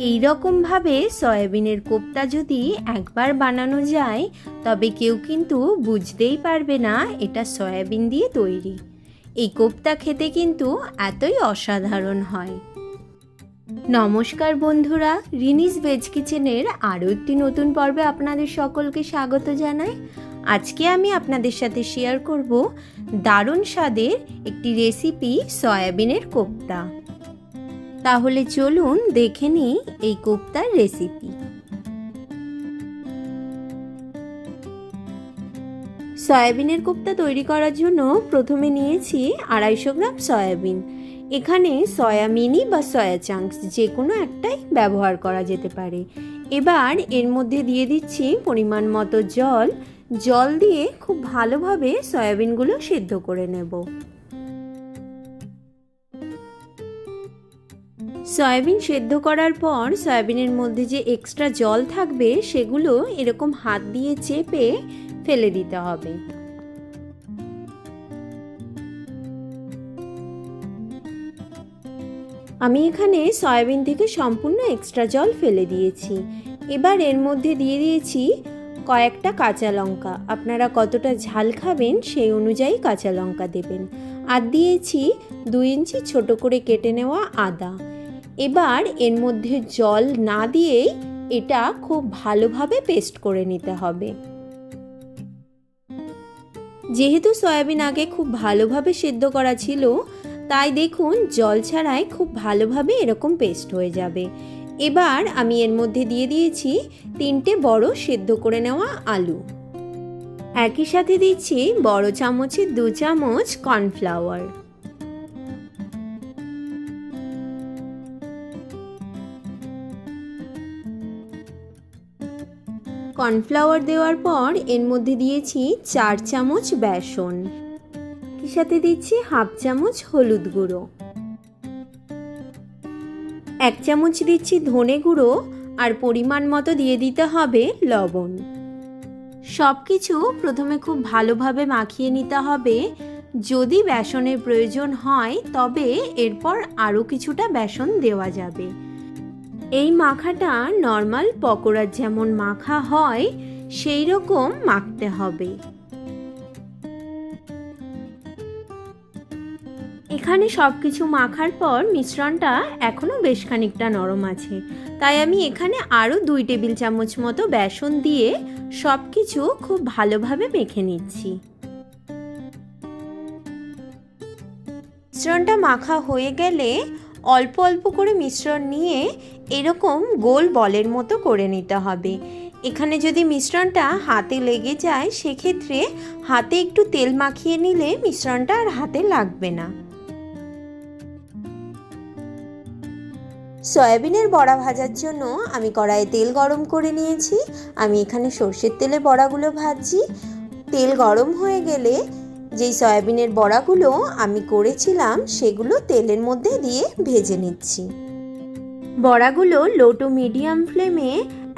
এই রকমভাবে সয়াবিনের কোপ্তা যদি একবার বানানো যায় তবে কেউ কিন্তু বুঝতেই পারবে না এটা সয়াবিন দিয়ে তৈরি। এই কোপ্তা খেতে কিন্তু এতই অসাধারণ হয়। নমস্কার বন্ধুরা, রিনিস ভেজ কিচেনের আরও একটি নতুন পর্বে আপনাদের সকলকে স্বাগত জানাই। আজকে আমি আপনাদের সাথে শেয়ার করব দারুণ স্বাদের একটি রেসিপি, সয়াবিনের কোপ্তা। তাহলে চলুন দেখে নিই এই কোপ্তার রেসিপি। সয়াবিনের কোপ্তা তৈরি করার জন্য প্রথমে নিয়েছি 250 গ্রাম সয়াবিন। এখানে সয়া মিনি বা সয়া চাঙ্কস যে কোনো একটাই ব্যবহার করা যেতে পারে। এবার এর মধ্যে দিয়ে দিচ্ছি পরিমাণ মতো জল দিয়ে খুব ভালোভাবে সয়াবিনগুলো সিদ্ধ করে নেব। সয়াবিন সেদ্ধ করার পর সয়াবিনের মধ্যে যে এক্সট্রা জল থাকবে সেগুলো এরকম হাত দিয়ে চেপে ফেলে দিতে হবে। আমি এখানে সয়াবিন থেকে সম্পূর্ণ এক্সট্রা জল ফেলে দিয়েছি। এবার এর মধ্যে দিয়ে দিয়েছি কয়েকটা কাঁচা লঙ্কা। আপনারা কতটা ঝাল খাবেন সেই অনুযায়ী কাঁচা লঙ্কা দেবেন। আর দিয়েছি 2 ইঞ্চি ছোট করে কেটে নেওয়া আদা। এবার এর মধ্যে জল না দিয়েই এটা খুব ভালোভাবে পেস্ট করে নিতে হবে। যেহেতু সয়াবিন আগে খুব ভালোভাবে সেদ্ধ করা ছিল, তাই দেখুন জল ছাড়াই খুব ভালোভাবে এরকম পেস্ট হয়ে যাবে। এবার আমি এর মধ্যে দিয়ে দিয়েছি 3টে বড় সেদ্ধ করে নেওয়া আলু। একই সাথে দিচ্ছি বড় চামচের 2 চামচ কর্নফ্লাওয়ার। কর্নফ্লাওয়ার দেওয়ার পর এর মধ্যে দিয়েছি 4 চামচ বেসন। এর সাথে দিচ্ছি হাফ চামচ হলুদ গুঁড়ো, 1 চামচ দিচ্ছি ধনে গুঁড়ো, আর পরিমাণ মতো দিয়ে দিতে হবে লবণ। সব কিছু প্রথমে খুব ভালোভাবে মাখিয়ে নিতে হবে। যদি বেসনের প্রয়োজন হয় তবে এরপর আরও কিছুটা বেসন দেওয়া যাবে। এই মাখাটা নর্মাল পকোড়ার যেমন মাখা হয় সেই রকম মাখতে হবে। এখানে সব কিছু মাখার পর মিশ্রণটা এখনও বেশ খানিকটা নরম আছে, তাই আমি এখানে আরও 2 টেবিল চামচ মতো বেসন দিয়ে সব কিছু খুব ভালোভাবে মেখে নিচ্ছি। মিশ্রণটা মাখা হয়ে গেলে অল্প অল্প করে মিশ্রণ নিয়ে এরকম গোল বলের মতো করে নিতে হবে। এখানে যদি মিশ্রণটা হাতে লেগে যায় সেক্ষেত্রে হাতে একটু তেল মাখিয়ে নিলে মিশ্রণটা আর হাতে লাগবে না। সয়াবিনের বড়া ভাজার জন্য আমি কড়াইয়ে তেল গরম করে নিয়েছি। আমি এখানে সর্ষের তেলে বড়াগুলো ভাজছি। তেল গরম হয়ে গেলে যেই সয়াবিনের বড়াগুলো আমি করেছিলাম সেগুলো তেলের মধ্যে দিয়ে ভেজে নিচ্ছি। বড়াগুলো লো টু মিডিয়াম ফ্লেমে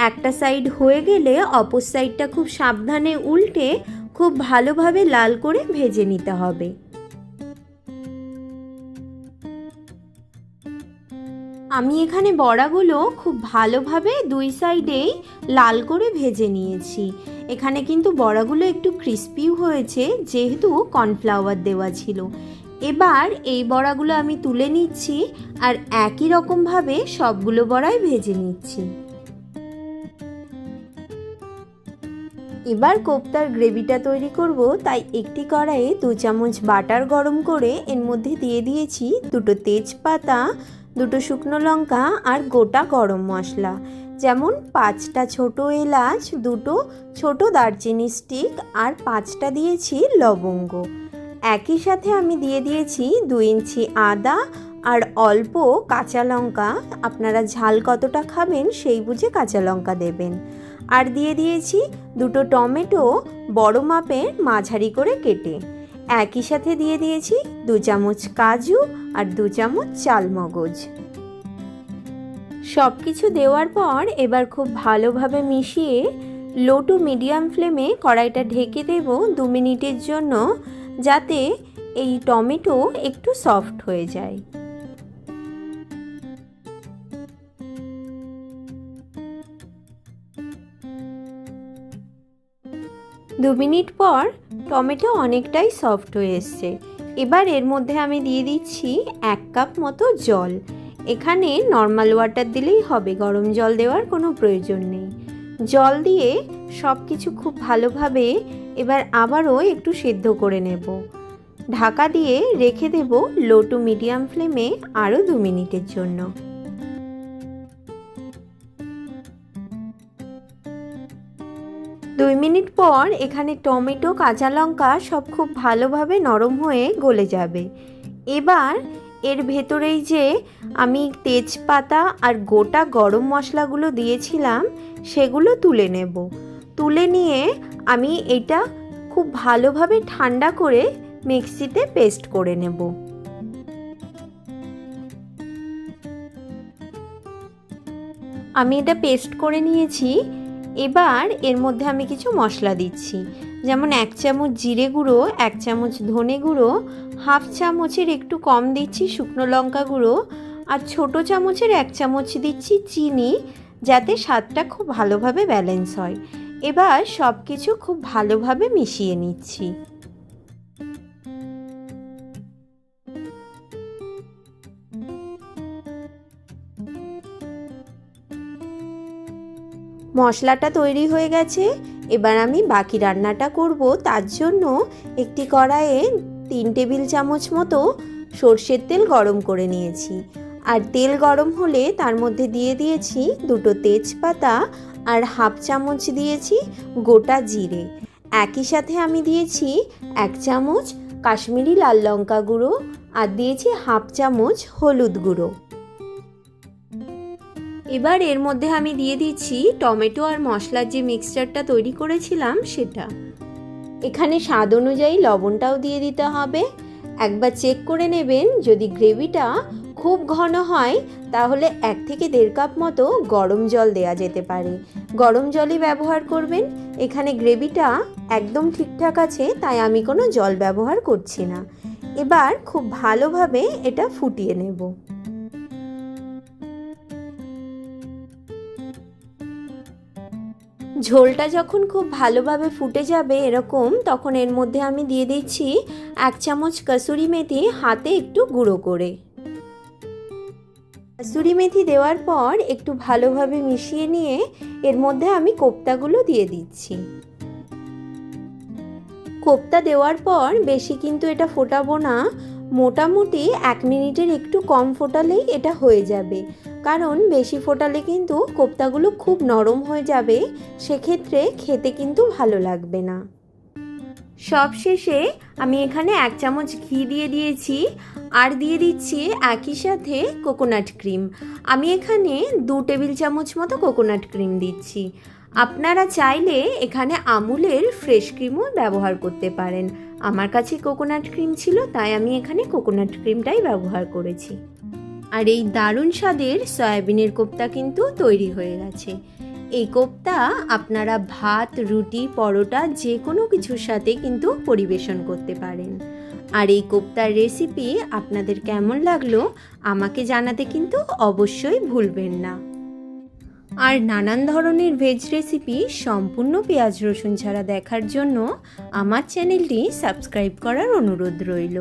একটা সাইড হয়ে গেলে অপর সাইডটা খুব সাবধানে উল্টে খুব ভালোভাবে লাল করে ভেজে নিতে হবে। আমি এখানে বড়াগুলো খুব ভালোভাবে 2 সাইডেই লাল করে ভেজে নিয়েছি। এখানে কিন্তু বড়াগুলো একটু ক্রিস্পিও হয়েছে যেহেতু কর্নফ্লাওয়ার দেওয়া ছিল। এবার এই বড়াগুলো আমি তুলে নিচ্ছি আর একই রকমভাবে সবগুলো বড়াই ভেজে নিচ্ছি। এবার কোপ্তার গ্রেভিটা তৈরি করব, তাই একটি কড়াইয়ে 2 চামচ বাটার গরম করে এর মধ্যে দিয়ে দিয়েছি 2টো তেজপাতা, 2টো শুকনো লঙ্কা আর গোটা গরম মশলা, যেমন 5টা ছোট এলাচ, 2টো ছোট দারচিনি স্টিক আর 5টা দিয়েছি লবঙ্গ। একই সাথে আমি দিয়ে দিয়েছি 2 ইঞ্চি আদা আর অল্প কাঁচা লঙ্কা। আপনারা ঝাল কতটা খাবেন সেই বুঝে কাঁচা লঙ্কা দেবেন। আর দিয়ে দিয়েছি 2টো টমেটো বড় মাপের মাঝারি করে কেটে। একই সাথে দিয়ে দিয়েছি 2 চামচ কাজু আর 2 চামচ চালমগজ। সব কিছু দেওয়ার পর এবার খুব ভালোভাবে মিশিয়ে লো টু মিডিয়াম ফ্লেমে কড়াইটা ঢেকে দেব 2 মিনিটের জন্য, যাতে এই টমেটো একটু সফট হয়ে যায়। 2 মিনিট পর টমেটো অনেকটাই সফট হয়ে এসছে। এবার এর মধ্যে আমি দিয়ে দিচ্ছি 1 কাপ মতো জল। এখানে নর্মাল ওয়াটার দিলেই হবে, গরম জল দেওয়ার কোনো প্রয়োজন নেই। জল দিয়ে সব কিছু খুব ভালোভাবে এবার আবারও একটু সেদ্ধ করে নেব। ঢাকা দিয়ে রেখে দেব লো টু মিডিয়াম ফ্লেমে আরও 2 মিনিটের জন্য। দুই মিনিট পর এখানে টমেটো, কাঁচা লঙ্কা সব খুব ভালোভাবে নরম হয়ে গলে যাবে। এবার এর ভেতরেই যে আমি তেজপাতা আর গোটা গরম মশলাগুলো দিয়েছিলাম সেগুলো তুলে নেব। তুলে নিয়ে আমি এটা খুব ভালোভাবে ঠান্ডা করে মিক্সিতে পেস্ট করে নেব। আমি এটা পেস্ট করে নিয়েছি। এবার এর মধ্যে আমি কিছু মশলা দিচ্ছি, যেমন 1 চামচ জিরে গুঁড়ো, 1 চামচ ধনে গুঁড়ো, হাফ চামচের একটু কম দিচ্ছি শুকনো লঙ্কা গুঁড়ো, আর ছোট চামচের 1 চামচ দিচ্ছি চিনি, যাতে স্বাদটা খুব ভালোভাবে ব্যালেন্স হয়। এবার সব কিছু খুব ভালোভাবে মিশিয়ে নিচ্ছি। মশলাটা তৈরি হয়ে গেছে। এবার আমি বাকি রান্নাটা করব। তার জন্য একটি কড়াইয়ে 3 টেবিল চামচ মতো সর্ষের তেল গরম করে নিয়েছি। আর তেল গরম হলে তার মধ্যে দিয়ে দিয়েছি 2টো তেজপাতা আর হাফ চামচ দিয়েছি গোটা জিরে। একই সাথে আমি দিয়েছি 1 চামচ কাশ্মীরি লাল লঙ্কা গুঁড়ো আর দিয়েছি হাফ চামচ হলুদ গুঁড়ো। এবার এর মধ্যে আমি দিয়ে দিচ্ছি টমেটো আর মশলার যে মিক্সচারটা তৈরি করেছিলাম সেটা। এখানে স্বাদ অনুযায়ী লবণটাও দিয়ে দিতে হবে। একবার চেক করে নেবেন, যদি গ্রেভিটা খুব ঘন হয় তাহলে 1 থেকে 1.5 কাপ মতো গরম জল দেওয়া যেতে পারে। গরম জলই ব্যবহার করবেন। এখানে গ্রেভিটা একদম ঠিকঠাক আছে, তাই আমি কোনো জল ব্যবহার করছি না। এবার খুব ভালোভাবে এটা ফুটিয়ে নেব। ঝোলটা যখন খুব ভালোভাবে ফুটে যাবে এরকম, তখন এর মধ্যে আমি দিয়ে দিচ্ছি 1 চামচ কসুরি মেথি হাতে একটু গুঁড়ো করে। কসুরি মেথি দেওয়ার পর একটু ভালোভাবে মিশিয়ে নিয়ে এর মধ্যে আমি কোপ্তাগুলো দিয়ে দিচ্ছি। কোপ্তা দেওয়ার পর বেশি কিন্তু এটা ফোটাবো না, মোটামুটি 1 মিনিটের একটু কম ফোটালেই এটা হয়ে যাবে। কারণ বেশি ফোটালে কিন্তু কোপ্তাগুলো খুব নরম হয়ে যাবে, সেক্ষেত্রে খেতে কিন্তু ভালো লাগবে না। সবশেষে আমি এখানে 1 চামচ ঘি দিয়ে দিয়েছি আর দিয়ে দিচ্ছি একই সাথে কোকোনাট ক্রিম। আমি এখানে 2 টেবিল চামচ মতো কোকোনাট ক্রিম দিচ্ছি। আপনারা চাইলে এখানে আমুলের ফ্রেশ ক্রিমও ব্যবহার করতে পারেন। আমার কাছে কোকোনাট ক্রিম ছিল, তাই আমি এখানে কোকোনাট ক্রিমটাই ব্যবহার করেছি। আর এই দারুণ স্বাদের সয়াবিনের কোপ্তা কিন্তু তৈরি হয়ে গেছে। এই কোপ্তা আপনারা ভাত, রুটি, পরোটা যে কোনো কিছুর সাথে কিন্তু পরিবেশন করতে পারেন। আর এই কোপ্তার রেসিপি আপনাদের কেমন লাগলো আমাকে জানাতে কিন্তু অবশ্যই ভুলবেন না। আর নানান ধরনের ভেজ রেসিপি সম্পূর্ণ পেঁয়াজ রসুন ছাড়া দেখার জন্য আমার চ্যানেলটি সাবস্ক্রাইব করার অনুরোধ রইল।